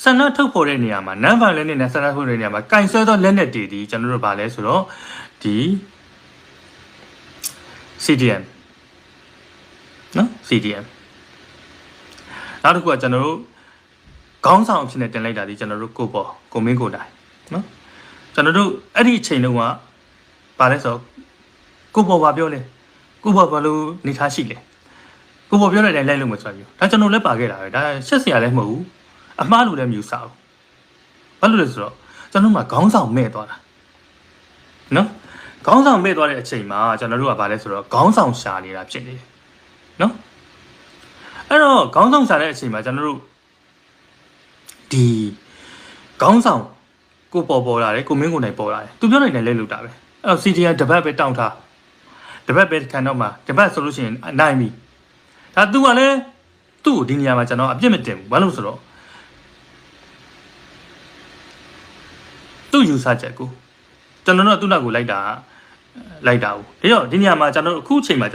ဆန္ဒထုတ်ဖော်တဲ့နေရာမှာ non violent နဲ့ဆန္ဒထုတ်တဲ့နေရာမှာကင်ဆယ်သောလက်နက်တွေဒီကျွန်တော်တို့ဗာလဲဆိုတော့ဒီ CDM နော် CDM နောက်တစ်ခုကကျွန်တော်တို့ခေါင်းဆောင်အဖြစ်နဲ့တင်လိုက်တာဒီကျွန်တော်တို့ကိုမင်းကိုတိုင်နော်ကျွန်တော်တို့အဲ့ဒီအချိန်တုန်းကဗာလဲဆိုကိုဗာပြောလဲကိုဗာဘာလို့နေထားရှိလဲကိုဗာပြောတဲ့အတိုင်းလိုက်လို့မဆိုဘူးဒါကျွန်တော်လည်းပါခဲ့တာပဲဒါရှက်စရာလည်းမဟုတ်ဘူးအမှားလို့လည်းမယူဆဘူးဘာလို့လဲဆိုတော့ကျွန်တော်မှခေါင်းဆောင်မဲ့သွားတာနော်ခေါင်းဆောင်မဲ့သွားတဲ့အချိန်မှာကျွန်တော်တို့ကဗာလဲဆိုတော့ခေါင်းဆောင်ရှာနေတာဖြစ်နေတယ်နော်အဲ့တော့ခေါင်းဆောင်ရှာတဲ့အချိန်မှာကျွန်တော်တို့ဒီခေါင်းဆောင်ကိုပေါ်လာတယ်ကိုမင်းကိုနိုင်ပေါ်လာတယ်သူပြောနိုင်တယ်လဲလို့တာပဲအဲ့တော့ CDN တပတ်ပဲတောင်းထားတပတ်ပဲခံတော့မှတပတ်ဆိုလို့ရှိရင်နိုင်ပြီဒါသူကလည်းသူ့ကိုဒီနေရာမှာကျွန်တော်အပြစ်မတင်ဘူးဘာလို့ဆိုတော့သူ့ယူဆချက်ကိုကျွန်တော်တို့ကသူ့နောက်ကိုလိုက်တာဟုတ်ဒါကြောင့်ဒီနေရာမှာကျွန်တော်တို့အခုအချိန်မှာ